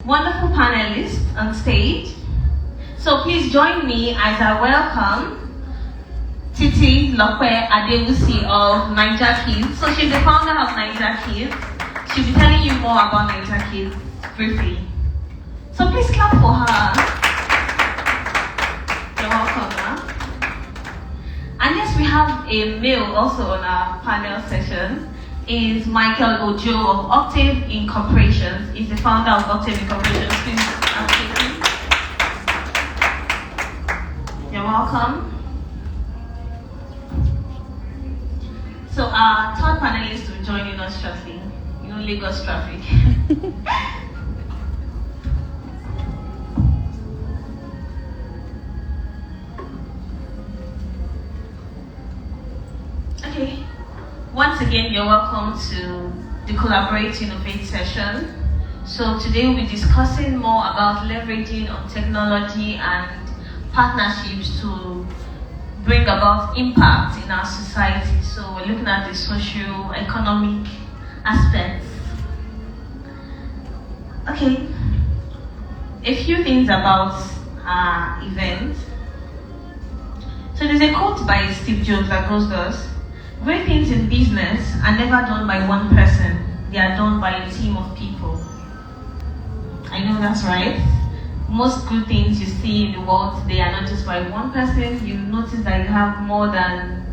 wonderful panelists on stage. So please join me as I welcome Titilope Adewusi of WiMo. So she's the founder of WiMo. She'll be telling you more about WiMo briefly. So please clap for her. You're welcome, huh? And yes, we have a male also on our panel session. Is Michael Ojo of Octave Incorporations. He's the founder of Octave Incorporations. Please appreciate him. You're welcome. So our third panelist will join us shortly. You know, Lagos traffic. Okay. Once again, you're welcome to the Collaborate Innovate session. So today we'll be discussing more about leveraging on technology and partnerships to bring about impact in our society. So we're looking at the socio-economic aspects. Okay, a few things about our event. So there's a quote by Steve Jobs that goes thus: "Great things in business are never done by one person, they are done by a team of people." I know that's right. Most good things you see in the world, they are not just by one person. You notice that you have more than,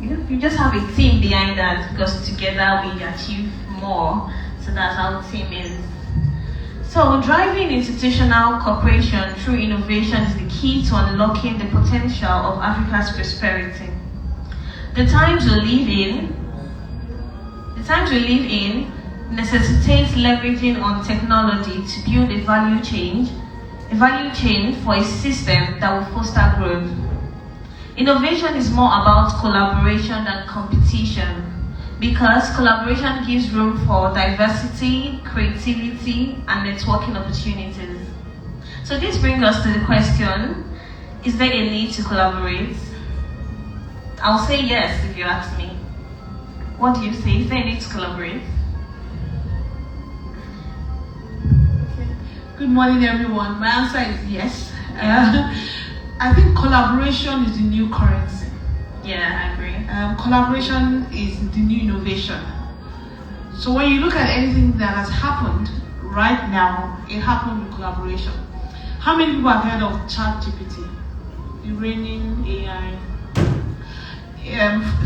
you just have a team behind that, because together we achieve more. So that's how the team is. So driving institutional cooperation through innovation is the key to unlocking the potential of Africa's prosperity. The times we live in necessitates leveraging on technology to build a value chain for a system that will foster growth. Innovation is more about collaboration than competition, because collaboration gives room for diversity, creativity, and networking opportunities. So this brings us to the question, is there a need to collaborate? I'll say yes if you ask me. What do you say? Is there a need to collaborate? Okay. Good morning, everyone. My answer is yes. I think collaboration is the new currency. Yeah, I agree. Collaboration is the new innovation. So when you look at anything that has happened right now, it happened with collaboration. How many people have heard of ChatGPT? The reigning AI.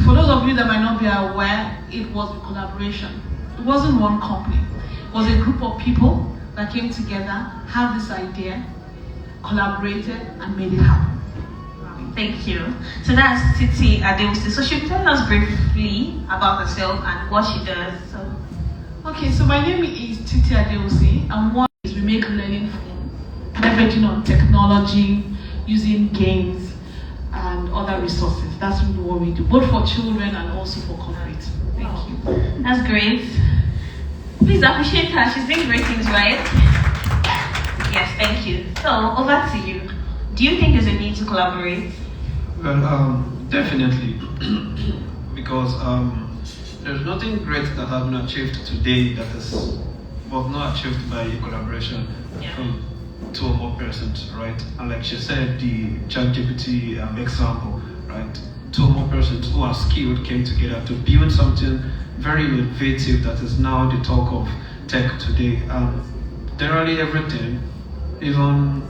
For those of you that might not be aware, it was a collaboration. It wasn't one company. It was a group of people that came together, had this idea, collaborated, and made it happen. Thank you. So that's Titi Adewusi. So she'll tell us briefly about herself and what she does. Okay, so my name is Titi Adewusi, and one is we make learning fun, leveraging on technology, using games, and other resources. That's really what we do, both for children and also for corporate. Thank you. That's great. Please appreciate her. She's doing great things, right? Yes, thank you. So over to you. Do you think there's a need to collaborate? Well, definitely, because there's nothing great that has been achieved today that was not achieved by collaboration from two or more persons, right? And like she said, the ChatGPT example, right? Two or more persons who are skilled came together to build something very innovative that is now the talk of tech today. Generally everything, even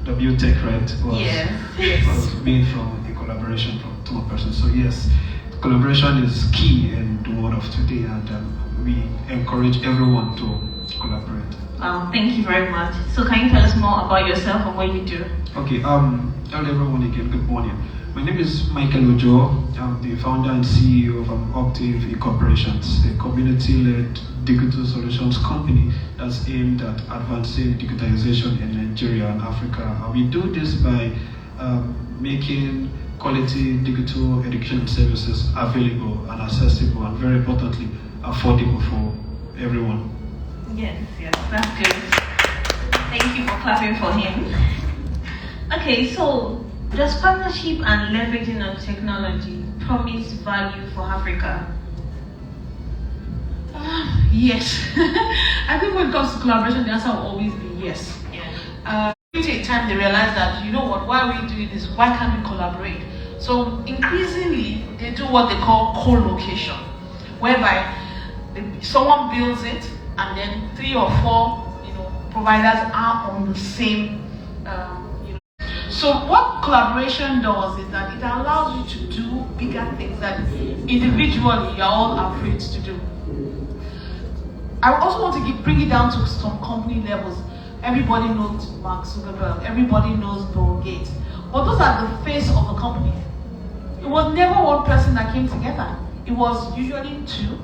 W.TEC, right, was made from a collaboration from two more persons. So yes, collaboration is key in the world of today, and we encourage everyone to collaborate. Thank you very much. So can you tell us more about yourself and what you do? Okay, hello everyone again, good morning. My name is Michael Ojo. I'm the founder and CEO of Octave Incorporations, a community-led digital solutions company that's aimed at advancing digitalization in Nigeria and Africa. And we do this by making quality digital education services available and accessible, and very importantly, affordable for everyone. Yes, that's good. Thank you for clapping for him. Okay, so does partnership and leveraging on technology promise value for Africa? Yes. I think when it comes to collaboration, the answer will always be yes. Yeah. In time, they realize that, you know what, why are we doing this? Why can't we collaborate? So increasingly, they do what they call co-location, whereby someone builds it, and then 3 or 4, providers are on the same. So what collaboration does is that it allows you to do bigger things that individually you're all afraid to do. I also want to bring it down to some company levels. Everybody knows Mark Zuckerberg, everybody knows Bill Gates, but those are the face of the company. It was never one person that came together. It was usually 2,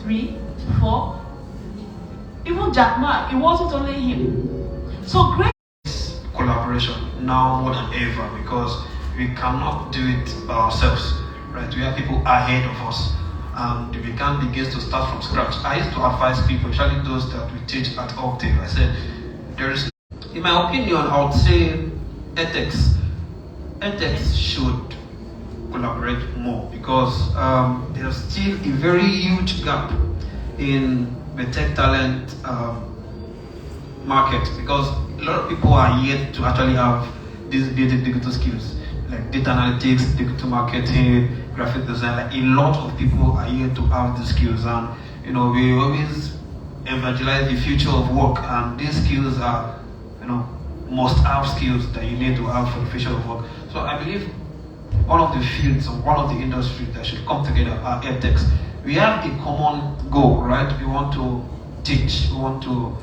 3, 4. Even Jack Ma, it wasn't only him. So great collaboration now more than ever, because we cannot do it by ourselves, right? We have people ahead of us, and we can't begin to start from scratch. I used to advise people, especially those that we teach at Octave. I said, in my opinion, I would say EDUTECH should collaborate more, because there's still a very huge gap in the tech talent market, because a lot of people are yet to actually have these basic digital skills like data analytics, digital marketing, graphic design. Like a lot of people are yet to have these skills, and we always evangelize the future of work, and these skills are must-have skills that you need to have for the future of work. So I believe one of the fields or one of the industries that should come together are EdTechs. We have a common goal, right? We want to teach. We want to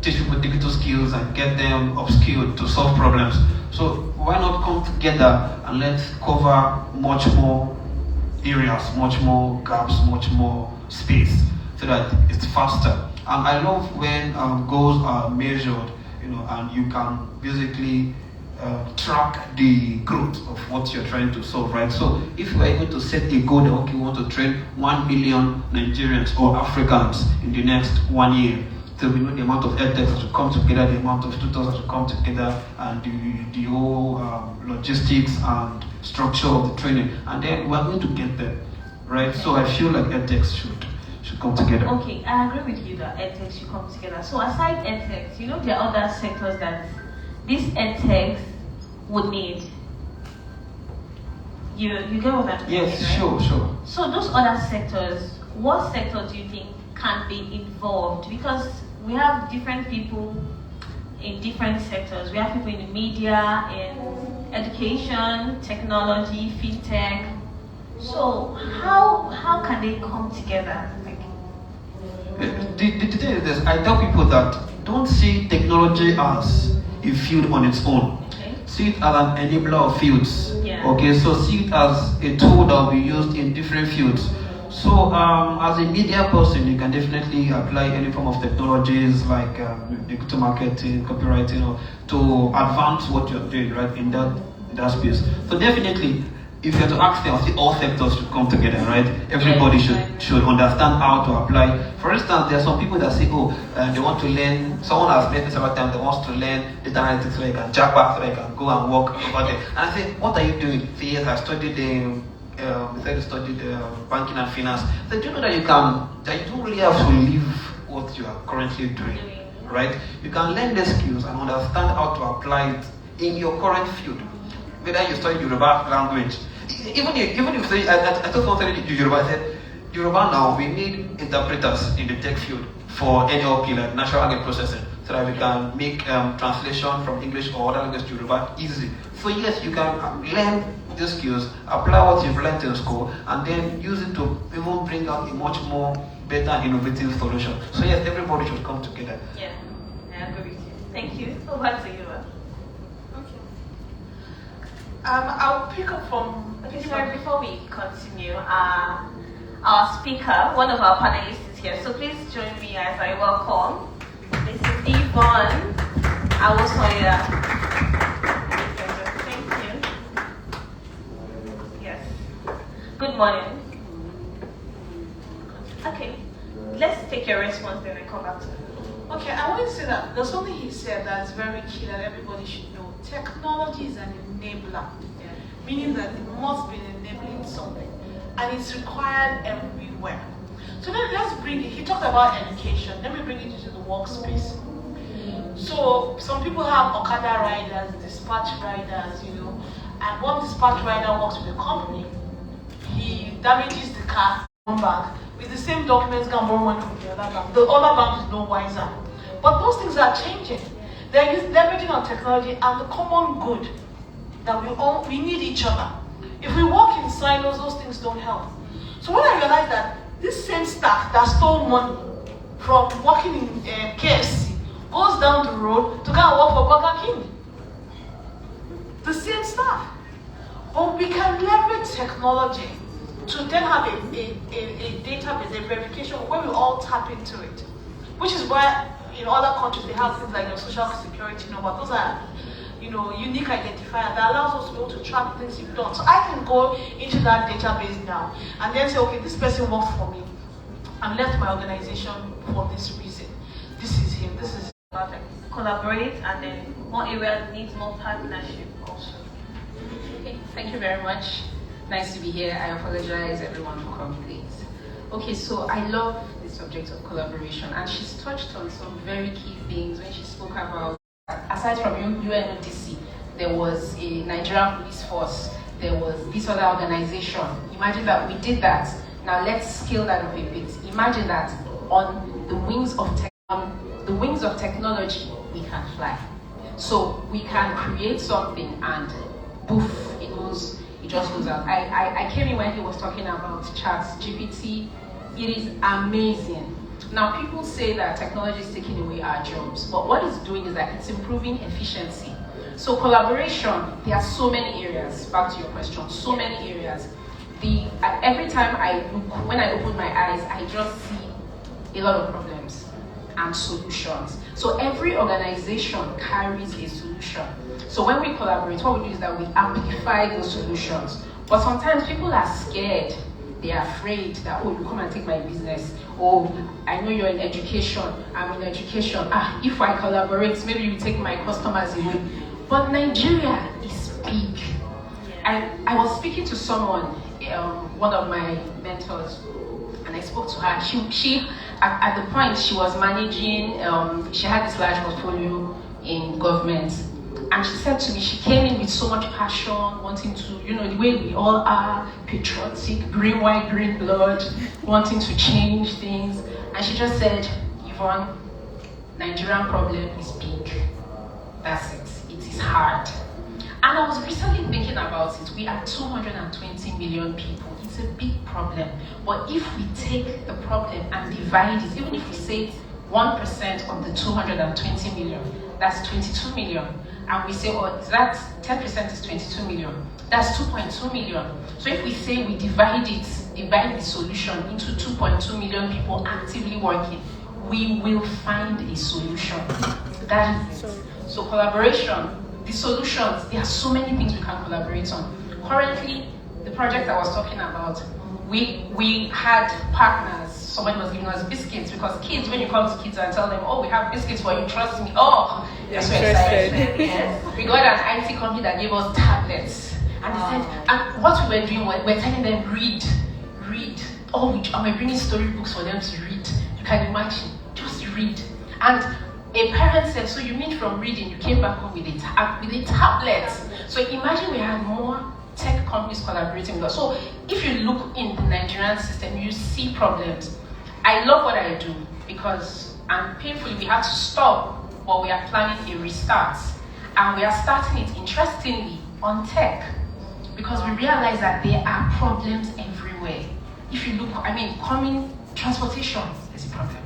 teach people digital skills and get them upskilled to solve problems. So why not come together and let's cover much more areas, much more gaps, much more space, so that it's faster. And I love when goals are measured, and you can basically track the growth of what you're trying to solve, right? So if you are able to set a goal that, okay, we want to train 1 million Nigerians or Africans in the next 1 year, so we know the amount of EdTechs that should come together, the amount of tutors that should come together, and the whole logistics and structure of the training, and then we're going to get there, right? So I feel like EdTechs should come together. Okay, I agree with you that EdTechs should come together. So aside EdTechs, there are other sectors that these EdTechs would need. You get what I'm saying? Yes, right? Sure. So those other sectors, what sectors do you think can be involved? Because we have different people in different sectors. We have people in the media, in education, technology, fintech. So how can they come together? The thing is this: I tell people that don't see technology as a field on its own. Okay. See it as an enabler of fields. Yeah. Okay, so see it as a tool that will be used in different fields. So as a media person, you can definitely apply any form of technologies like digital marketing, copywriting, to advance what you're doing, right, in that space. So definitely, if you have to ask them, I think all sectors should come together, right? Everybody should understand how to apply. For instance, there are some people that say, they want to learn, someone has met me several times, they want to learn data analytics so they can jump back, so they can go and work over there. And I say, what are you doing? Say, yes, I studied banking and finance. So do you know that you don't really have to leave what you are currently doing, right? You can learn the skills and understand how to apply it in your current field. Whether you study Yoruba language, even if you study, I told someone studying Yoruba, I said, Yoruba now, we need interpreters in the tech field for NLP, like natural language processing, so that we can make translation from English or other language to Yoruba easy. So yes, you can learn these skills, apply what you've learned in school, and then use it to even bring out a much more better and innovative solution. So yes, everybody should come together. Yeah, I agree with you. Thank you. Over to you. Okay. I'll pick up from. Okay, sorry, before we continue, our speaker, one of our panelists is here. So please join me as I welcome Mrs. Yvonne Awosanya. Good morning. Okay, let's take your response, then I come back to it. Okay, I want to say that there's something he said that's very key that everybody should know. Technology is an enabler, meaning that it must be enabling something, and it's required everywhere. So then let's bring it, he talked about education, let me bring it into the workspace. So some people have Okada riders, dispatch riders, you know, and one dispatch rider works with a company, he damages the car, come back, with the same documents, can borrow money from the other bank. The other bank is no wiser. But those things are changing. They're leveraging on technology and the common good that we need each other. If we work in silos, those things don't help. So when I realized that this same staff that stole money from working in KFC goes down the road to go and work for Burger King. The same staff. But we can leverage technology to then have a database, a verification where we all tap into it. Which is why in other countries they have things like your social security number. Those are, you know, unique identifier that allows us to be able to track things you've done. So I can go into that database now and then say, okay, this person worked for me and left my organization for this reason. This is him, this is Perfect. Collaborate, and then more areas needs more partnership also. Okay, thank you very much. Nice to be here. I apologize everyone for coming late. Okay, so I love the subject of collaboration, and she's touched on some very key things when she spoke about, aside from UNODC, there was a Nigerian police force, there was this other organization. Imagine that we did that. Now let's scale that up a bit. Imagine that on the wings of technology, we can fly. So we can create something and poof, it just goes out. I came in when he was talking about ChatGPT. It is amazing. Now people say that technology is taking away our jobs, but what it's doing is that it's improving efficiency. So collaboration, there are so many areas, back to your question, so many areas. Every time when I open my eyes, I just see a lot of problems and solutions. So every organization carries a solution. So when we collaborate, what we do is that we amplify those solutions. But sometimes people are scared. They are afraid that, oh, you come and take my business. Oh, I know you're in education. I'm in education. If I collaborate, maybe you take my customers away. But Nigeria is big. I was speaking to someone, one of my mentors, and I spoke to her. She at the point she was managing, she had this large portfolio in government, and she said to me, she came in with so much passion, wanting to, you know, the way we all are, patriotic, green, white, green blood, wanting to change things. And she just said, Yvonne, Nigerian problem is big. That's it. It is hard. And I was recently thinking about it. We are 220 million people. It's a big problem. But if we take the problem and divide it, even if we say 1% of the 220 million, that's 22 million. And we say, oh, that 10% is 22 million. That's 2.2 million. So if we say we divide the solution into 2.2 million people actively working, we will find a solution. That is it. So collaboration, the solutions, there are so many things we can collaborate on. Currently, the project I was talking about, we had partners. Somebody was giving us biscuits, because kids, when you come to kids and tell them, oh, we have biscuits for you, trust me, oh, they're so excited. Yes. We got an IT company that gave us tablets. And they said, and what we were doing, we're telling them, read. Oh, we're bringing storybooks for them to read. You can imagine, just read. And a parent said, so you mean from reading, you came back home with a tablet. So imagine we had more tech companies collaborating with us. So if you look in the Nigerian system, you see problems. I love what I do, because, and painfully we have to stop, but we are planning a restart. And we are starting it, interestingly, on tech, because we realize that there are problems everywhere. If you look, coming transportation, there's a problem.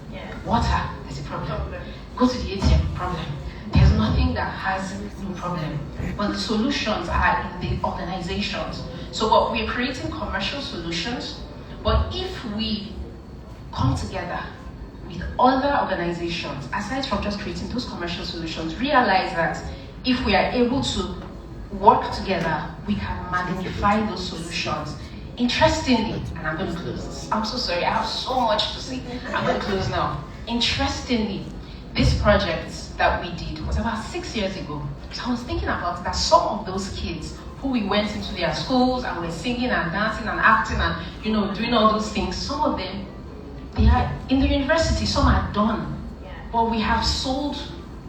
Yeah. Water, there's a problem. Go to the ATM, problem. There's nothing that has no problem. But the solutions are in the organizations. So what we're creating commercial solutions, but if we come together with other organizations, aside from just creating those commercial solutions, realize that if we are able to work together, we can magnify those solutions. Interestingly, and I'm going to close this. I'm so sorry, I have so much to say. I'm going to close now. Interestingly, this project that we did was about 6 years ago. So I was thinking about that some of those kids who we went into their schools and were singing and dancing and acting and doing all those things, some of them They are in the university. Some are done, Yeah. but we have sold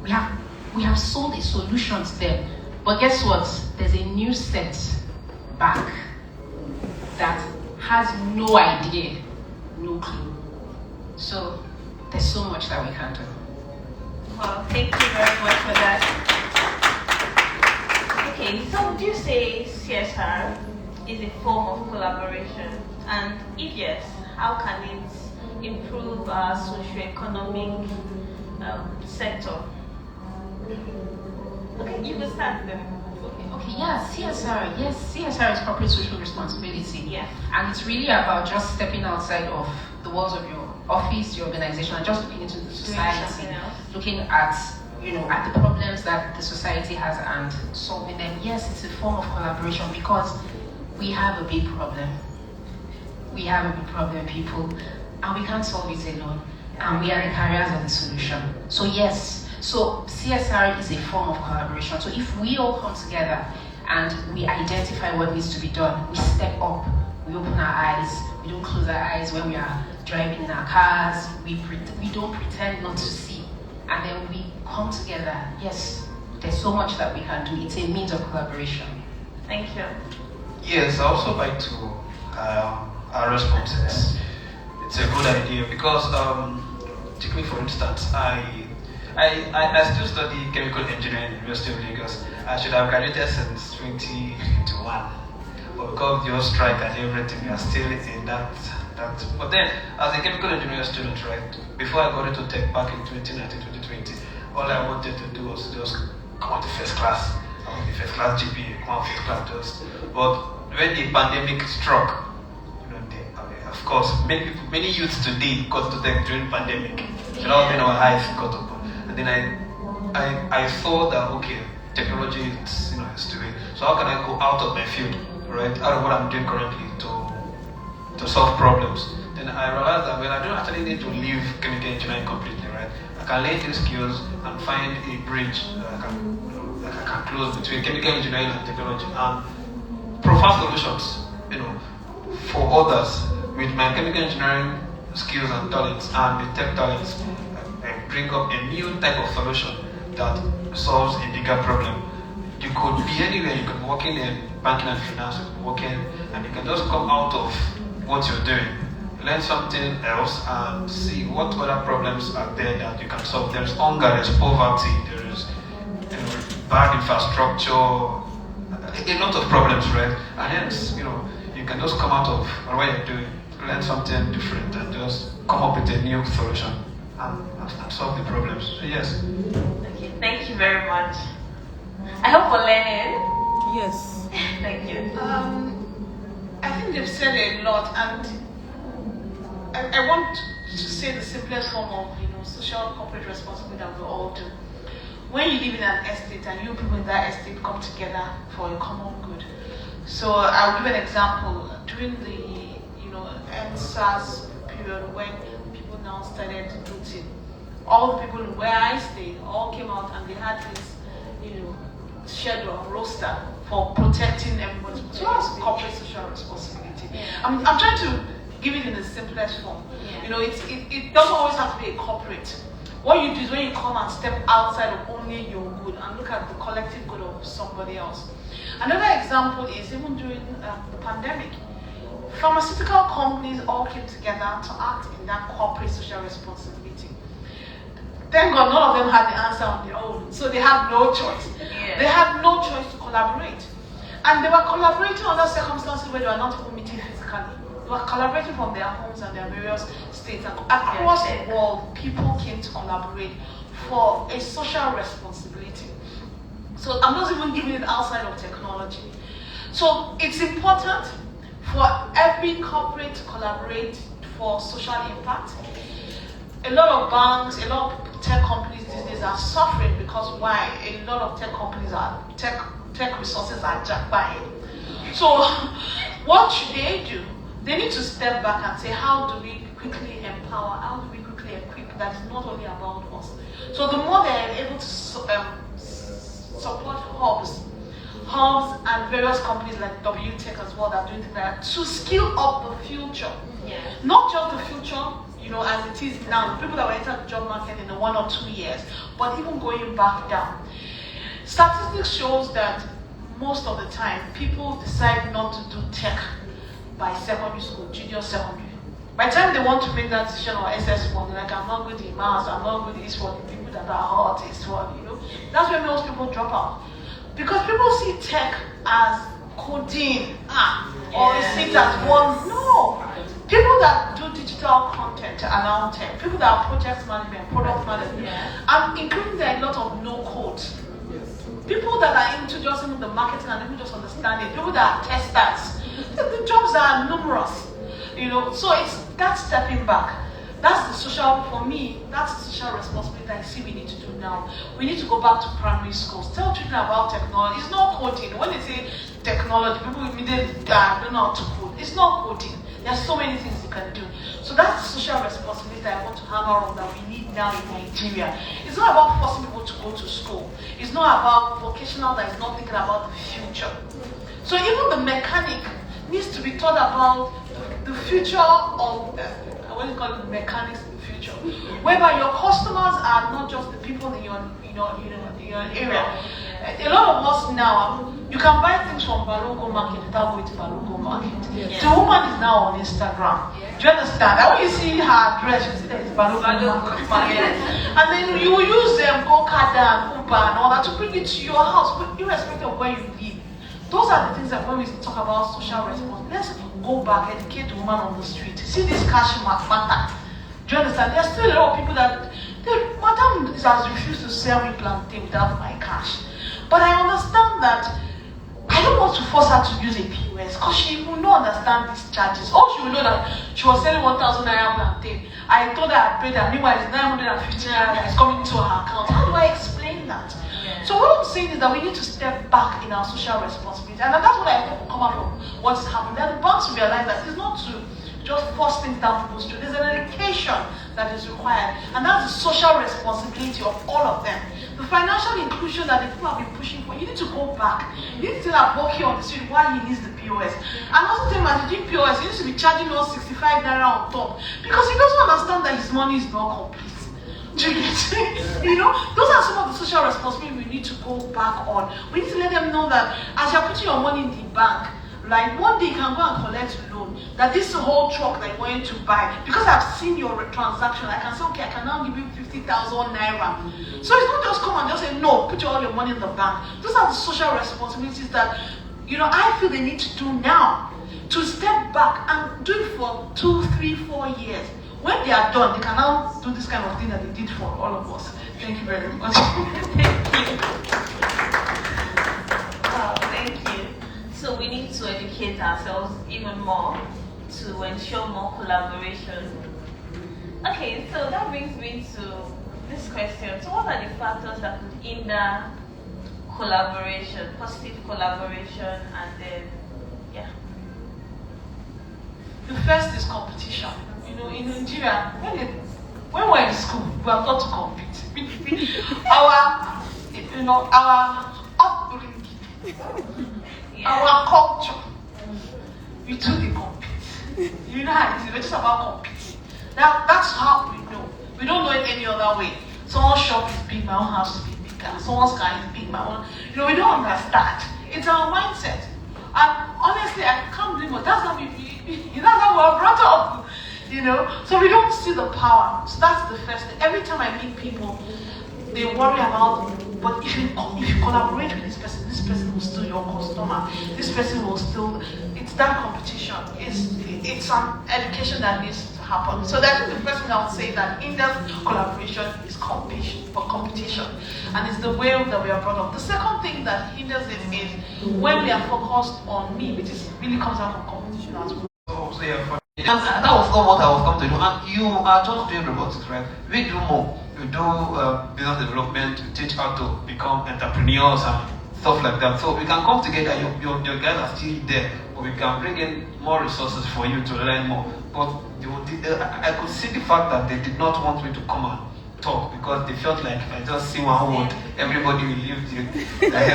a solution to them. But guess what? There's a new set back that has no idea, no clue. So there's so much that we can do. Well, thank you very much for that. Okay, so would you say CSR is a form of collaboration? And if yes, how can it improve our socio-economic sector? Okay, you can start then. Okay, yeah, CSR. Yes, CSR is corporate social responsibility. Yeah. And it's really about just stepping outside of the walls of your office, your organization, and just looking into the society, looking at, at the problems that the society has and solving them. Yes, it's a form of collaboration because we have a big problem. We have a big problem, people, and we can't solve it alone. And we are the carriers of the solution. So yes, so CSR is a form of collaboration. So if we all come together and we identify what needs to be done, we step up, we open our eyes, we don't close our eyes when we are driving in our cars, we don't pretend not to see, and then we come together. Yes, there's so much that we can do. It's a means of collaboration. Thank you. Yes, I also like to our responses. It's a good idea because take me for instance, I still study chemical engineering at the University of Lagos. I should have graduated since 2021, but because of the strike and everything, we are still in that. But then, as a chemical engineering student, right, before I got into tech back in 2019, 2020, all I wanted to do was just come out to first class. I want the first class GPA, come out first class just. But when the pandemic struck, of course, many youths today got to tech during pandemic. So that was when our eyes got open. And then I saw that okay, technology is is the way. So how can I go out of my field, right? Out of what I'm doing currently to solve problems? Then I realized that I don't actually need to leave chemical engineering completely, right? I can learn these skills and find a bridge that I can close between chemical engineering and technology and provide solutions, for others with my chemical engineering skills and talents and the tech talents. Bring up a new type of solution that solves a bigger problem. You could be anywhere, you could be working in banking and finance, and you can just come out of what you're doing, learn something else, and see what other problems are there that you can solve. There's hunger, there's poverty, there is bad infrastructure, a lot of problems, right? And hence, you can just come out of what you're doing, learn something different, and just come up with a new solution and solve the problems. So yes. Okay, thank you very much. I hope we're learning. Yes. Thank you. I think they've said a lot, and I want to say the simplest form of social corporate responsibility that we all do. When you live in an estate and you people in that estate come together for a common good. So I'll give an example. During the EndSARS period when people now started looting, all the people where I stayed all came out and they had this, schedule, roster for protecting everybody. So that's corporate social responsibility. I'm trying to give it in the simplest form. It doesn't always have to be a corporate. What you do is when you come and step outside of only your good and look at the collective good of somebody else. Another example is even during the pandemic. Pharmaceutical companies all came together to act in that corporate social responsibility. Thank God none of them had the answer on their own, so they had no choice. They had no choice to collaborate. And they were collaborating under circumstances where they were not even meeting physically. They were collaborating from their homes and their various states. And across the world, people came to collaborate for a social responsibility. So I'm not even giving it outside of technology. So it's important for every corporate to collaborate for social impact. A lot of banks, a lot of tech companies these days are suffering because why? A lot of tech companies are tech resources are jacked by it. So what should they do? They need to step back and say, how do we quickly empower, how do we quickly equip that is not only about us. So the more they are able to support hubs and various companies like W.TEC as well that are doing things like that to skill up the future. Not just the future as it is now, people that were entered the job market in the 1 or 2 years, but even going back down. Statistics shows that most of the time, people decide not to do tech by secondary school, junior secondary. By the time they want to make that decision or SS1, they're like, I'm not good in maths, I'm not good in this one, the people that are hot, this one, That's where most people drop out. Because people see tech as coding, or they see it as one. No. People that do digital content are now tech. People that are project management, product management, and including there are a lot of no code. People that are into just the marketing and even just understanding, people that are testers, the jobs are numerous. So it's that stepping back. That's the social, for me, that's the social responsibility I see we need to do now. We need to go back to primary schools, tell children about technology. It's not coding. When they say technology, people immediately don't know how to code. It's not coding. There's so many things you can do. So that's the social responsibility I want to hammer on that we need now in Nigeria. It's not about forcing people to go to school. It's not about vocational that is not thinking about the future. So even the mechanic needs to be taught about the future of what do you call it, mechanics in the future, whereby your customers are not just the people in your area. A lot of us now, you can buy things from Balogo Market without going to Balogo Market. The woman is now on Instagram. Do you understand? And when you see her address, you see that it's Balogo Market. And then you will use Okada and Uber and all that to bring it to your house, irrespective of where you live. Those are the things that when we talk about social responsibility, let's go back, educate the woman on the street. See this cash matter. Do you understand? There's still a lot of people that, Madam has refused to sell me plantain without my cash. But I understand that I don't want to force her to use a POS because she will not understand these charges. All she will know that she was selling 1,000 naira plantain. I told her I paid her, meanwhile it's 950 naira that is coming into her account. How do I explain that? So what I'm saying is that we need to step back in our social responsibility. And that's what I hope will come out of what's happening. That the banks realize that it's not to just force things down people's throat. There's an education that is required. And that's the social responsibility of all of them. The financial inclusion that the people have been pushing for, you need to go back. You need to tell Aboki on the street why he needs the POS. And also tell him as he doing POS, he needs to be charging us 65 naira on top. Because he doesn't understand that his money is not complete. Those are some of the social responsibilities we need to go back on. We need to let them know that as you're putting your money in the bank, like one day you can go and collect a loan, that this whole truck that you want to buy, because I've seen your transaction, I can say, okay, I can now give you 50,000 naira. So it's not just come and just say, no, put all your money in the bank. Those are the social responsibilities that, I feel they need to do now. To step back and do it for 2, 3, 4 years. When they are done, they can now do this kind of thing that they did for all of us. Thank you very much. Thank you. Thank you. So we need to educate ourselves even more to ensure more collaboration. Okay, so that brings me to this question. So what are the factors that could hinder collaboration, positive collaboration, and then, The first is competition. In Nigeria, when we're in school, we are taught to compete. Our upbringing, our culture, we do the compete. You know how it is, it's just about competing. That's how we know. We don't know it any other way. Someone's shop is big, my own house is bigger. Someone's car is big, my own. We don't understand. It's our mindset. And honestly, I can't believe it. That's how we're brought up. So we don't see the power. So that's the first thing. Every time I meet people, they worry about, but if you collaborate with this person will still your customer. This person will still, it's that competition. It's an education that needs to happen. So that's the first thing I would say, that in-depth collaboration is competition. And it's the way that we are brought up. The second thing that hinders it is when we are focused on me, which really comes out from competition as well. That was not what I was coming to do. And you are just doing robotics, right? We do more. We do business development. We teach how to become entrepreneurs and stuff like that. So we can come together. Your guys are still there, but we can bring in more resources for you to learn more. But I could see the fact that they did not want me to come and talk because they felt like if I just see one word, everybody will leave you.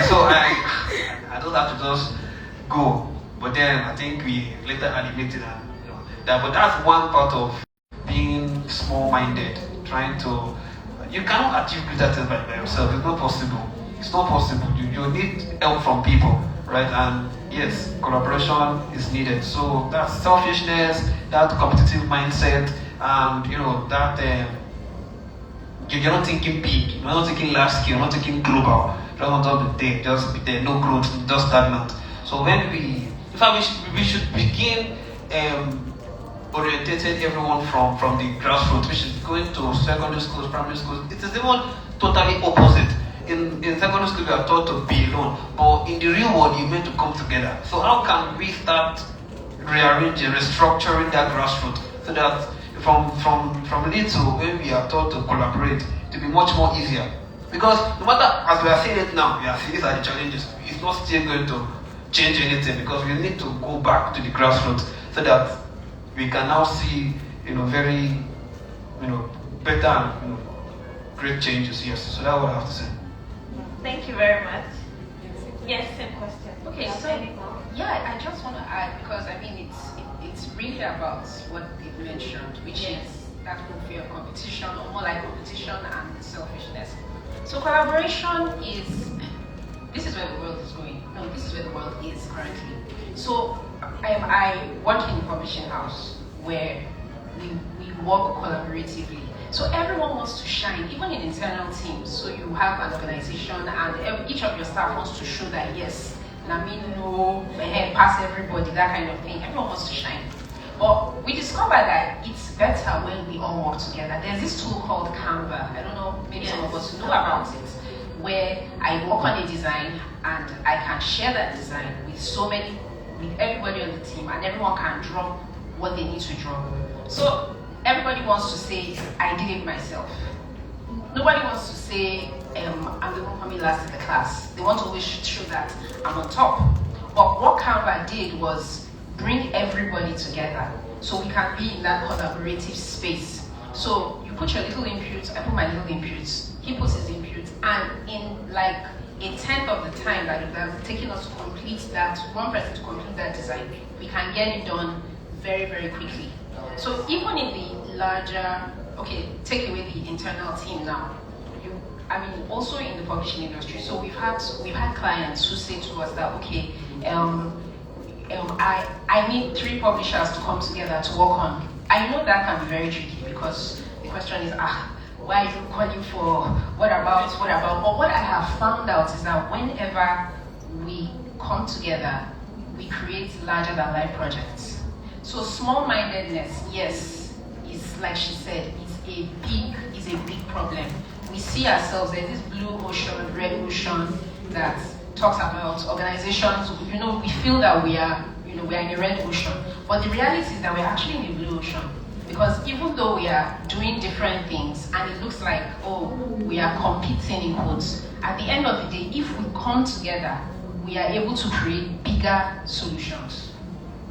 So I don't have to just go. But then I think we later animated and that. But that's one part of being being small-minded, trying to. You cannot achieve greater things by yourself. It's not possible. It's not possible. You need help from people, right? And yes, collaboration is needed. So that selfishness, that competitive mindset, and that you're not thinking big, you're not thinking large scale, you're not thinking global. Just on top of the day, just be there, no growth, just stagnant. So when in fact, we should begin orientated everyone from the grassroots, which is going to secondary schools, primary schools. It is even totally opposite. In secondary school, we are taught to be alone, but in the real world, you're meant to come together. So how can we start rearranging, restructuring that grassroots so that from little, when we are taught to collaborate, to be much more easier? Because no matter, as we are seeing it now, these are the challenges. It's not still going to change anything because we need to go back to the grassroots so that we can now see, very, better, great changes. Yes. So that's what I have to say. Thank you very much. Yes, same question. Okay, so I just want to add, because I mean it's really about what they mentioned, which is that whole fear of competition, or more like competition and selfishness. So collaboration this is where the world is going. No, this is where the world is currently. So I work in a publishing house where we work collaboratively. So everyone wants to shine, even in internal teams. So you have an organization and each of your staff wants to show that yes, Lamino, pass everybody, that kind of thing. Everyone wants to shine. But we discovered that it's better when we all work together. There's this tool called Canva. I don't know, maybe some of us know about it, where I work on a design and I can share that design with everybody on the team, and everyone can drop what they need to drop. So everybody wants to say, I did it myself. Nobody wants to say, I'm the one coming last in the class. They want to always show that I'm on top. But what Canva did was bring everybody together so we can be in that collaborative space. So you put your little input, I put my little inputs, he puts his input, and in like a tenth of the time that it has taken us to complete that, one person to complete that design, we can get it done very, very quickly. So even in the larger, take away the internal team now, also in the publishing industry, so we've had clients who say to us that, I need 3 publishers to come together to work on. I know that can be very tricky because the question is, why are you calling for what about? But what I have found out is that whenever we come together, we create larger than life projects. So small-mindedness, yes, is like she said, is a big problem. We see ourselves, there's this blue ocean, red ocean that talks about organizations, we feel that we are in a red ocean. But the reality is that we're actually in a blue ocean. Because even though we are doing different things and it looks like, we are competing in quotes, at the end of the day, if we come together, we are able to create bigger solutions.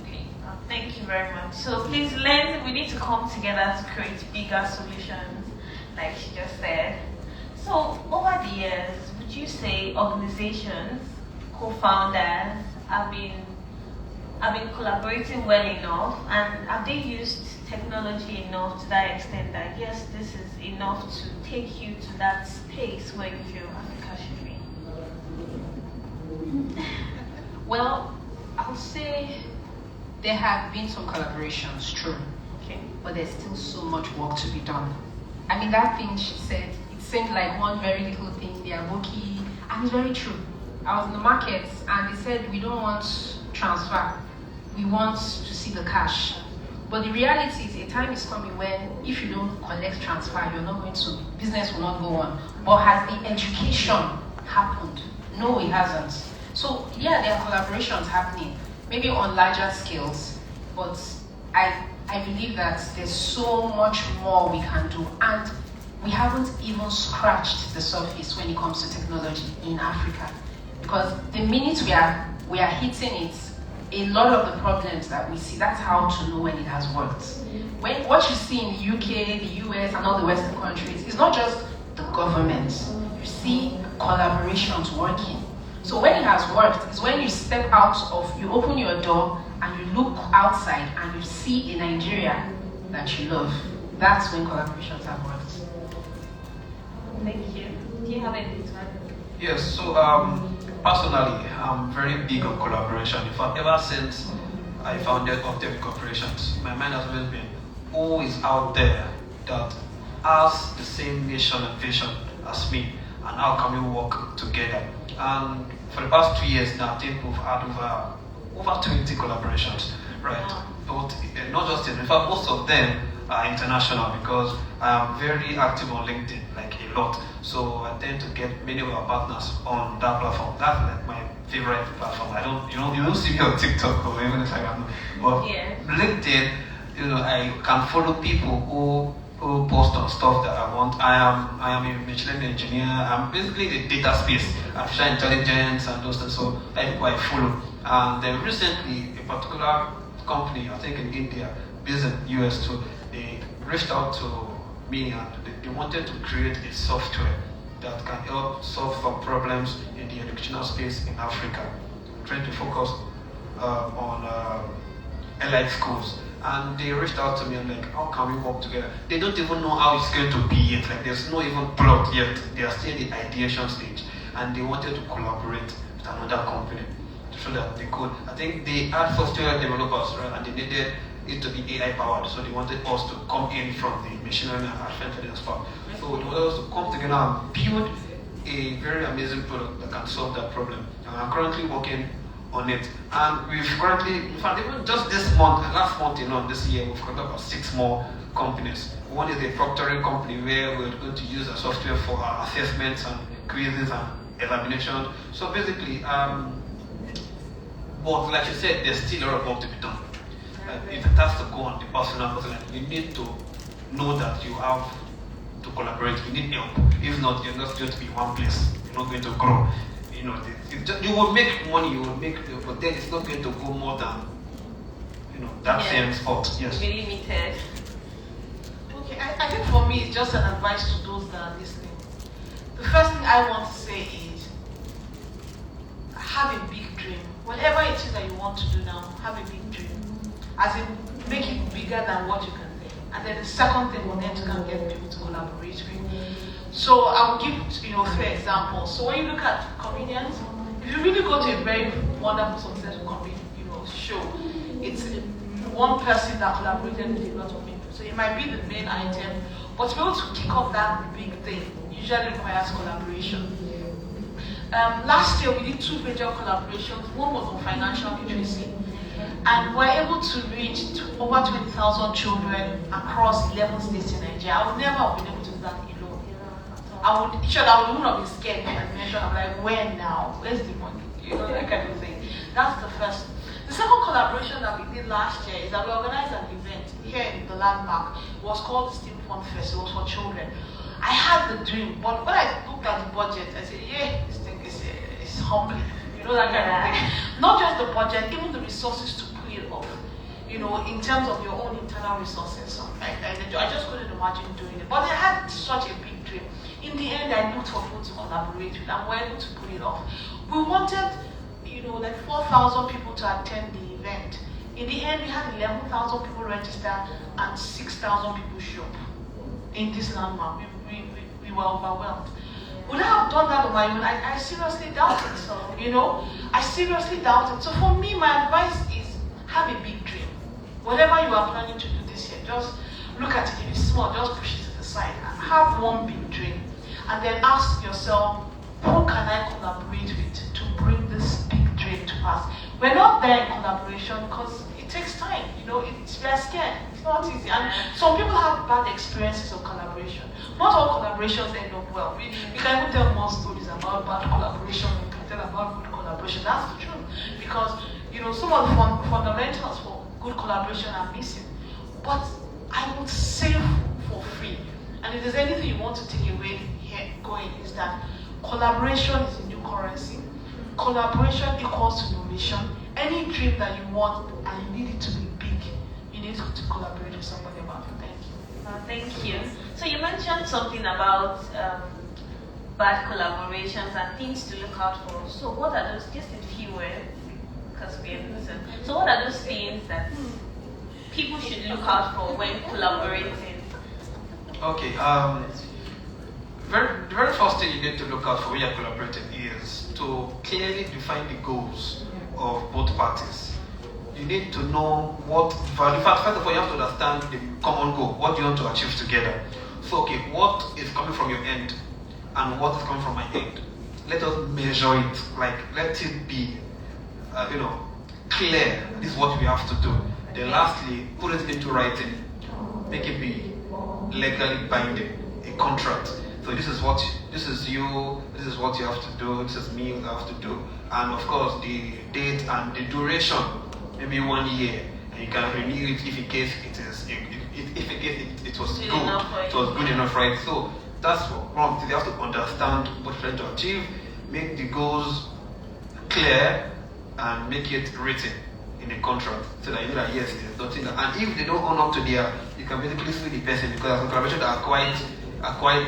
Okay, thank you very much. So please learn, we need to come together to create bigger solutions, like she just said. So over the years, would you say organizations, co-founders have been collaborating well enough, and have they used technology enough to that extent that yes, this is enough to take you to that space where you feel Africa should be? Well, I'll say there have been some collaborations, true. Okay. But there's still so much work to be done. That thing she said, it seemed like one very little thing, the aboki, and it's very true. I was in the market and they said, we don't want transfer, we want to see the cash. But the reality is, a time is coming when if you don't collect transfer, you're not going to, business will not go on. But has the education happened? No, it hasn't. So there are collaborations happening, maybe on larger scales, but I believe that there's so much more we can do, and we haven't even scratched the surface when it comes to technology in Africa. Because the minute we are hitting it, a lot of the problems that we see, that's how to know when it has worked. When what you see in the UK, the US, and all the Western countries, is not just the government. You see collaborations working. So when it has worked, it's when you step out you open your door and you look outside and you see a Nigeria that you love. That's when collaborations have worked. Thank you. Do you have anything to add? Yes, so personally, I'm very big on collaboration. In fact, ever since I founded Octave Incorporations, my mind has always been who is out there that has the same mission and vision as me, and how can we work together. And for the past 2 years now, I think we've had over 20 collaborations, right? But not just in fact, most of them are international because I am very active on LinkedIn, like a lot. So I tend to get many of our partners on that platform. That's like my favorite platform. You don't see me on TikTok or even Instagram, but LinkedIn, I can follow people who post on stuff that I want. I am a machine learning engineer. I'm basically the data space, artificial intelligence and those things. So that's why I follow. And then recently, a particular company, I think in India, based in the US too, they reached out to me and they wanted to create a software that can help solve some problems in the educational space in Africa. Trying to focus on elite schools. And they reached out to me and like, how can we work together? They don't even know how it's going to be yet. Like there's no even plot yet. They are still in the ideation stage. And they wanted to collaborate with another company to show that they could. I think they had software developers, right? And they needed it to be AI powered. So they wanted us to come in from the machine learning and artificial intelligence part. So they wanted us to come together and build a very amazing product that can solve that problem. And I'm currently working on it. And we've currently, in fact, even just this month, last month, this year, we've got about 6 more companies. One is a proctoring company where we're going to use a software for our assessments and quizzes and examinations. So basically, but like you said, there's still a lot of work to be done. If it has to go on the personal level, you need to know that you have to collaborate. You need help. If not, you're not going to be in one place. You're not going to grow. You will make money, but then it's not going to go more than, that same spot. Yes. Be limited. Okay, I think for me, it's just an advice to those that are listening. The first thing I want to say is, have a big dream. Whatever it is that you want to do now, have a big dream. As in, make it bigger than what you can do. And then the second thing, we need to kind of get people to collaborate with. So I will give a fair example. So when you look at comedians, if you really go to a very wonderful, successful comedy show, it's one person that collaborated with a lot of people. So it might be the main item, but to be able to kick off that big thing usually requires collaboration. Last year we did 2 major collaborations. One was on financial literacy, and we're able to reach over 20,000 children across 11 states in Nigeria. I would never have been able to do that alone. I would wouldn't have been scared when I mentioned. I'm like, where now? Where's the money? That kind of thing. That's the first. The second collaboration that we did last year is that we organized an event here in the landmark. It was called the STEAM Fun Festival for children. I had the dream, but when I looked at the budget, I said, yeah, this thing is humbling. That kind of thing. Not just the budget, even the resources to pull it off. In terms of your own internal resources. I just couldn't imagine doing it. But I had such a big dream. In the end, I looked for people to collaborate with, and we're able to pull it off. We wanted, like 4,000 people to attend the event. In the end, we had 11,000 people register and 6,000 people show up in this landmark. We were overwhelmed. Would I have done that on my own? I seriously doubt it. I seriously doubt it. So for me, my advice is have a big dream. Whatever you are planning to do this year, just look at it. If it's small, just push it to the side. Have one big dream. And then ask yourself, who can I collaborate with to bring this big dream to pass? We're not there in collaboration because it takes time. We're scared. It's not easy. And some people have bad experiences of collaboration. Not all collaborations end up well. We can even tell more stories about bad collaboration than we can tell about good collaboration. That's the truth. Because, some of the fundamentals for good collaboration are missing. But I would say for free. And if there's anything you want to take away here going is that collaboration is a new currency. Collaboration equals to innovation. Any dream that you want and you need it to be big, you need to collaborate with somebody about it. Thank you. Thank you. So you mentioned something about bad collaborations and things to look out for. So what are those, just in few words, because we're losing. So what are those things that people should look out for when collaborating Okay. The very first thing you need to look out for when you're collaborating is to clearly define the goals of both parties. You need to know what value. In fact, first of all, you have to understand the common goal. What do you want to achieve together? So, okay, what is coming from your end and what is coming from my end? Let us measure it. Like, let it be, clear. This is what we have to do. Then, lastly, put it into writing. Make it be legally binding, a contract. So this is what you have to do. This is me, what I have to do, and of course the date and the duration. Maybe 1 year, and you can renew it if in case it was good. It was good enough, right? So that's one thing. You have to understand what you're trying to achieve, make the goals clear, and make it written in a contract so that you know that yes, there's nothing. And if they don't own up to their, you can basically sue the person because some collaborations that are quite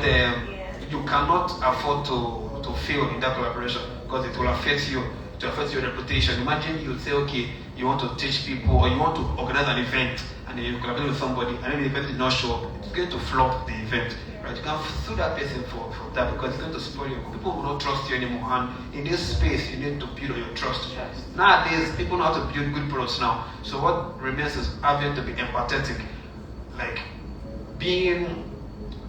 you cannot afford to fail in that collaboration because it will affect you. To affect your reputation. Imagine you say, okay, you want to teach people or you want to organize an event and then you collaborate with somebody and then the event did not show up. It's going to flop the event, right? You can sue that person for that because it's going to spoil you. People will not trust you anymore. And in this space, you need to build on your trust. Nowadays, people know how to build good products now. So what remains is having to be empathetic. Like being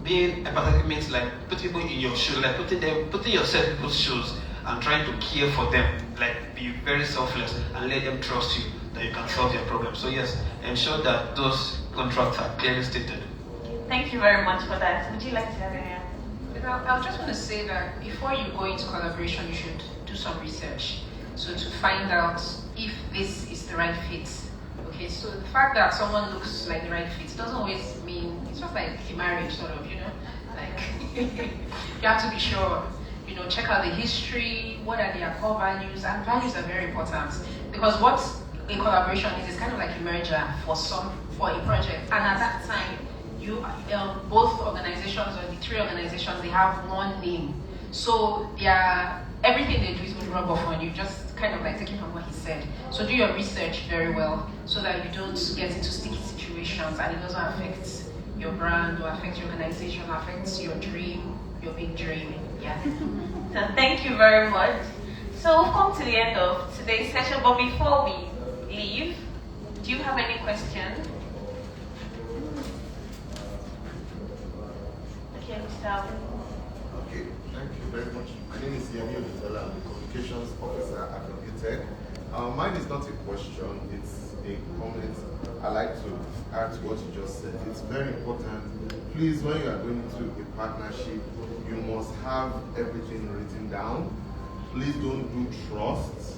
empathetic means like putting people in your shoes, like putting yourself in people's shoes and trying to care for them, like be very selfless and let them trust you that you can solve their problems. So yes, ensure that those contracts are clearly stated. Thank you very much for that. Would you like to have any? I just want to say that before you go into collaboration, you should do some research. So to find out if this is the right fit. Okay, so the fact that someone looks like the right fit doesn't always mean, it's just like a marriage sort of, like you have to be sure. Check out the history, what are their core values, and values are very important because what a collaboration is kind of like a merger for a project, and at that time, both organizations or the three organizations, they have one name, so everything they do is going to rub off on you, just kind of like taking from what he said. So do your research very well so that you don't get into sticky situations and it doesn't affect your brand or affect your organization, affects your dream, your big dream. Yeah. So thank you very much. So we've come to the end of today's session, but before we leave, do you have any questions? Okay, Mr. Okay, thank you very much. My name is Yvonne, I'm the Communications Officer at W.TEC. Mine is not a question, it's a comment. I like to add to what you just said. It's very important. Please, when you are going into a partnership, you must have everything written down. Please don't do trusts.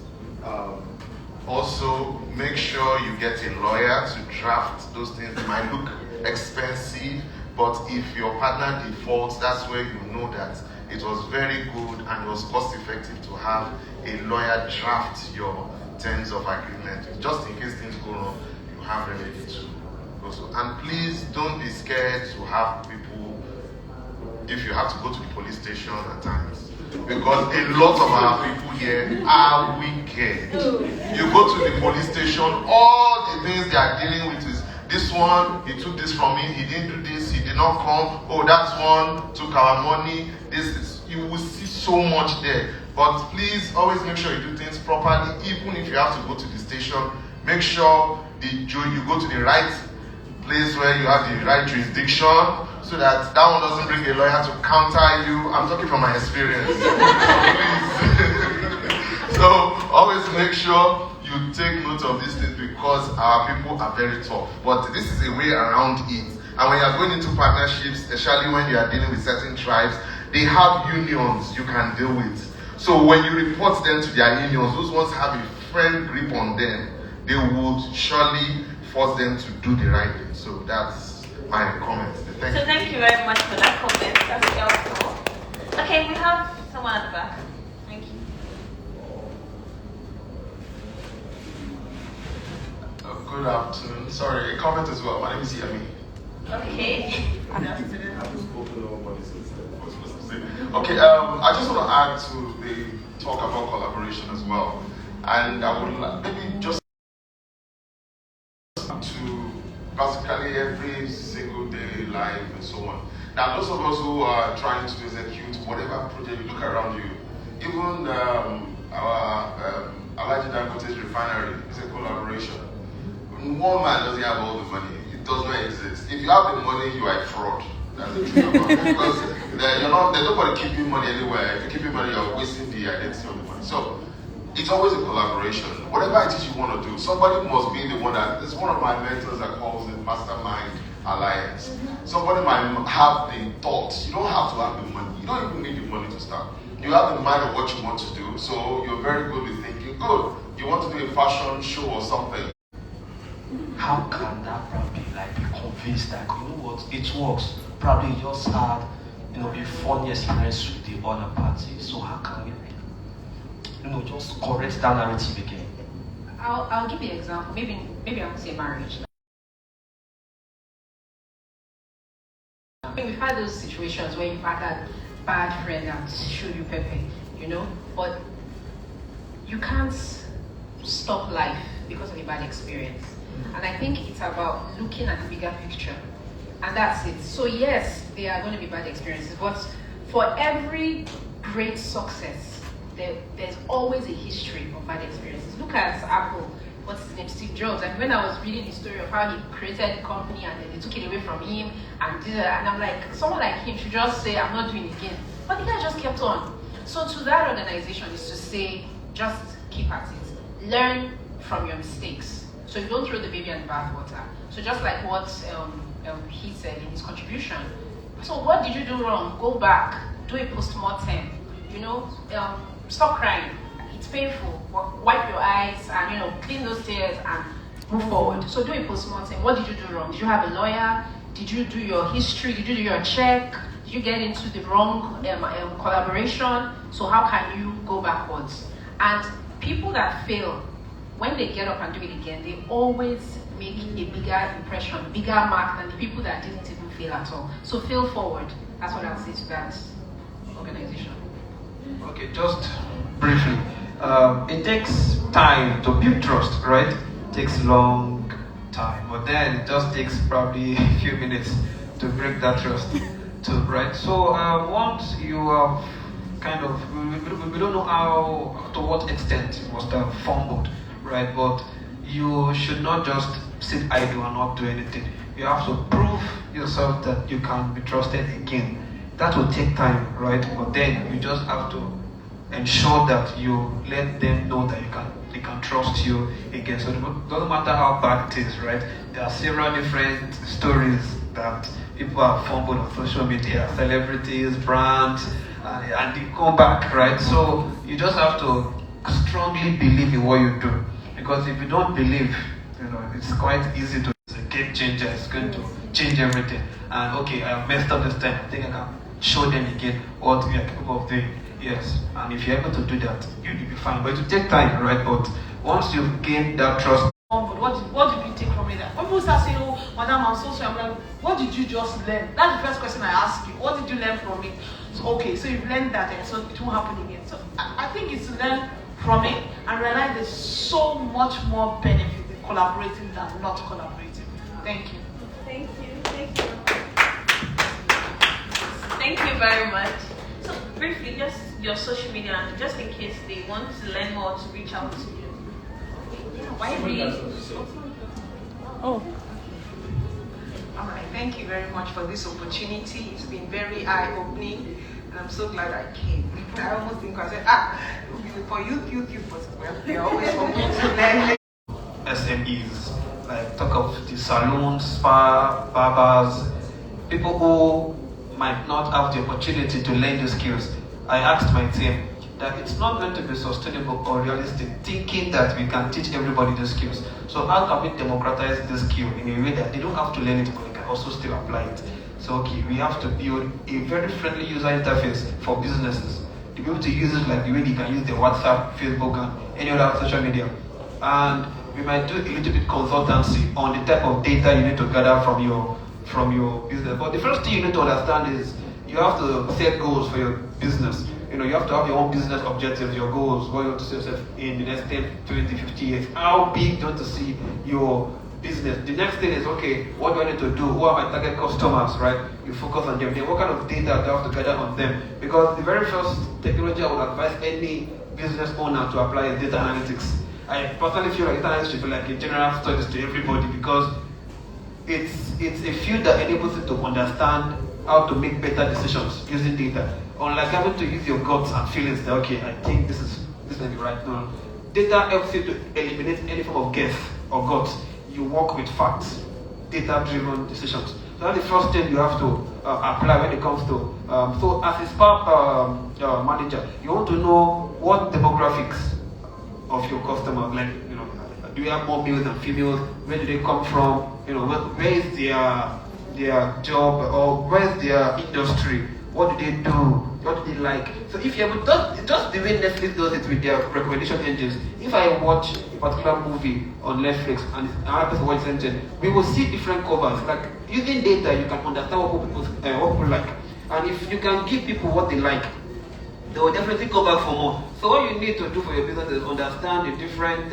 Also, make sure you get a lawyer to draft those things. It might look expensive, but if your partner defaults, that's where you know that it was very good and it was cost effective to have a lawyer draft your terms of agreement. Just in case things go wrong, you have remedy to go to. And please don't be scared to have people, if you have to go to the police station at times, because a lot of our people here are wicked. You go to the police station, all the things they are dealing with is this one, he took this from me, he didn't do this, he did not come, oh that one took our money, you will see so much there. But please always make sure you do things properly. Even if you have to go to the station, make sure you go to the right place where you have the right jurisdiction, so that one doesn't bring a lawyer to counter you. I'm talking from my experience. Please. So always make sure you take note of these things because our people are very tough. But this is a way around it. And when you are going into partnerships, especially when you are dealing with certain tribes, they have unions you can deal with. So when you report them to their unions, those ones have a firm grip on them. They would surely force them to do the right thing. So that's my comment. Thank you very much for that comment. That's helpful. Okay, we have someone at the back. Thank you. Good afternoon. Sorry, a comment as well. My name is Yvonne. Okay. Okay, I just want to add to the talk about collaboration as well. And I would like maybe just to basically every single daily life and so on. Now, those of us who are trying to execute whatever project you look around you, even our Alhaji Dangote's refinery is a collaboration. One man doesn't have all the money. It does not exist. If you have the money, you are a fraud. That's the truth about it. Because there's nobody keeping money anywhere. If you keep money, you're wasting the identity of the money. So it's always a collaboration. Whatever it is you want to do, somebody must be the one that. It's one of my mentors that calls it Mastermind Alliance. Somebody might have the thoughts. You don't have to have the money. You don't even need the money to start. You have the mind of what you want to do. So you're very good with thinking. Good. You want to do a fashion show or something. How can that probably be convinced that you know what it works? Probably just had a funny experience with the other party. So how can we just correct that narrative again? I'll give you an example. Maybe I would say marriage. We've had those situations where you've had that bad friend that showed you Pepe, but you can't stop life because of a bad experience. And I think it's about looking at the bigger picture. And that's it. So yes, there are going to be bad experiences, but for every great success, there's always a history of bad experiences. Look at Apple, what's his name, Steve Jobs. And when I was reading the story of how he created the company and then they took it away from him and I'm like, someone like him should just say, I'm not doing it again. But the guy just kept on. So to that organization is to say, just keep at it. Learn from your mistakes. So you don't throw the baby in the bathwater. So just like what he said in his contribution. So what did you do wrong? Go back, do a post-mortem, stop crying. It's painful. Wipe your eyes and clean those tears and move forward. So do a post-mortem. What did you do wrong? Did you have a lawyer? Did you do your history? Did you do your check? Did you get into the wrong collaboration? So how can you go backwards? And people that fail, when they get up and do it again, they always make a bigger impression, bigger mark than the people that didn't even fail at all. So fail forward. That's what I'll say to that organization. Okay, just briefly. It takes time to build trust, right? It takes long time, but then it just takes probably a few minutes to break that trust, right? So once you have kind of, we don't know how, to what extent it must have fumbled, right? But you should not just sit idle and not do anything. You have to prove yourself that you can be trusted again. That will take time, right? But then you just have to ensure that you let them know that they can trust you again. So it doesn't matter how bad it is, right? There are several different stories that people have fumbled on social media, celebrities, brands, and they come back, right? So you just have to strongly believe in what you do. Because if you don't believe, it's quite easy to. It's a game changer. It's going to change everything. And okay, I messed up this time. I think I can show them again what we are capable of doing. Yes. And if you're able to do that, you'll be fine. But it will take time, right? But once you've gained that trust. But what did you take from it? When people start saying, "Oh, madam, I'm so sorry," I'm like, "What did you just learn?" That's the first question I ask you. What did you learn from it? So okay, so you've learned that, and so it won't happen again. So I think it's to learn from it and realize there's so much more benefit in collaborating than not collaborating. Thank you. Thank you. Thank you. Thank you very much. So briefly, just your social media, just in case they want to learn more to reach out to you. Why Oh. All right, thank you very much for this opportunity. It's been very eye-opening, and I'm so glad I came. I almost think I said, for youth, but they're always for me to learn. SMEs, like talk of the salons, spa, barbers, people who might not have the opportunity to learn the skills. I asked my team that it's not going to be sustainable or realistic thinking that we can teach everybody the skills. So how can we democratize the skill in a way that they don't have to learn it but they can also still apply it? So okay, we have to build a very friendly user interface for businesses to be able to use it like the way they can use the WhatsApp, Facebook and any other social media. And we might do a little bit consultancy on the type of data you need to gather from your business. But the first thing you need to understand is you have to set goals for your business. You have to have your own business objectives, your goals, what you want to see yourself in the next 10, 20, 50 years. How big do you want to see your business. The next thing is, okay, what do I need to do? Who are my target customers, right? You focus on them. Then what kind of data do I have to gather on them? Because the very first technology I would advise any business owner to apply is data analytics. I personally feel like data analytics should be like a general studies to everybody because it's a field that enables you to understand how to make better decisions using data. Unlike having to use your guts and feelings that, okay, I think this may be right. No. Data helps you to eliminate any form of guess or guts. You work with facts, data-driven decisions. So that's the first thing you have to apply when it comes to. So as a staff manager, you want to know what demographics of your customers, like, you know, do you have more males than females? Where do they come from? You know, where is their job or where is their industry? What do they do? What do they like? So if you have just the way Netflix does it with their recommendation engines, if I watch a particular movie on Netflix and another person watches engine, we will see different covers. Like using data, you can understand what people like. And if you can give people what they like, they will definitely go back for more. So what you need to do for your business is understand the different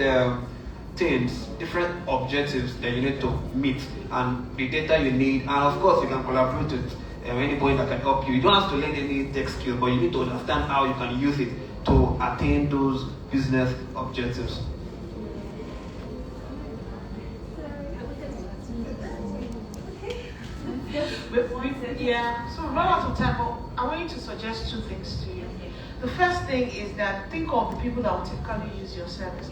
things, different objectives that you need to meet, and the data you need. And of course, you can collaborate with anybody that can help you. You don't have to learn any tech skill, but you need to understand how you can use it to attain those business objectives. Yeah, so run out of time, but I want you to suggest two things to you. The first thing is that think of the people that will typically use your service.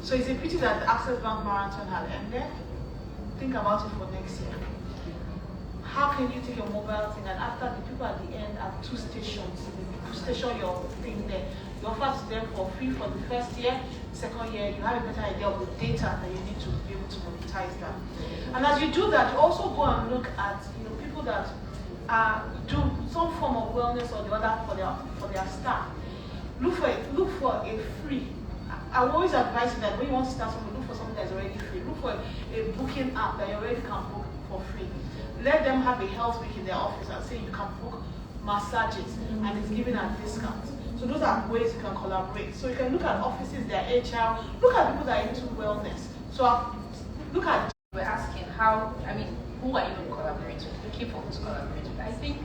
So it's a pity that the Access Bank Marathon had ended. Think about it for next year. How can you take a mobile thing and after the people at the end have two stations, you station your thing there. You offer to them for free for the first year, second year, you have a better idea of the data that you need to be able to monetize that. And as you do that, you also go and look at people that do some form of wellness or the other for their staff. Look for a free. I will always advise you that when you want to start something, look for something that is already free. Look for a booking app that you already can book for free. Let them have a health week in their office and say you can book massages and it's given at discount. So those are ways you can collaborate. So you can look at offices, their HR, look at people that are into wellness. So look at. We're asking who are you going to collaborate with? Looking for who to collaborate with. I think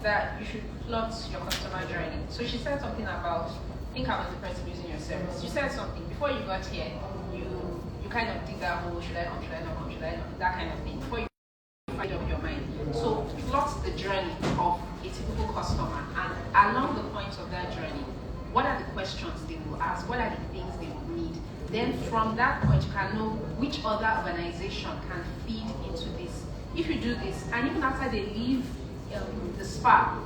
that you should plot your customer journey. So she said something about, think I was the person using your service. You said something, before you got here, you kind of think that, oh, should I come, should I not come, should I not, that kind of thing. Before you find up your mind. So plot the journey of a typical customer, and along the points of that journey, what are the questions they will ask, what are the things they will need. Then from that point, you can know which other organization can feed into this. If you do this, and even after they leave the spa,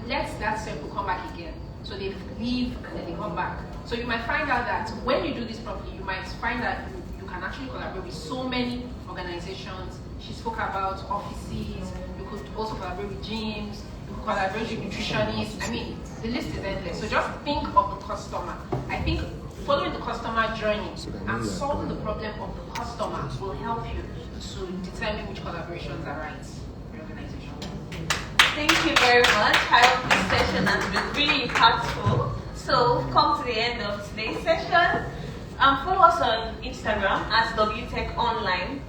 let that circle come back again. So they leave and then they come back. So you might find out that when you do this properly, you might find that you can actually collaborate with so many organizations. She spoke about offices, you could also collaborate with gyms, you could collaborate with nutritionists. I mean, the list is endless. So just think of the customer. I think following the customer journey and solving the problem of the customer will help you to determine which collaborations are right for your organization. Thank you very much. I hope this session has been really impactful. So we've come to the end of today's session. Follow us on Instagram as W.TEC Online.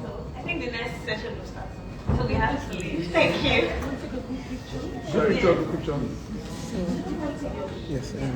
So I think the next session will start. So we have to leave. Thank you. Sorry, take a picture. Yes.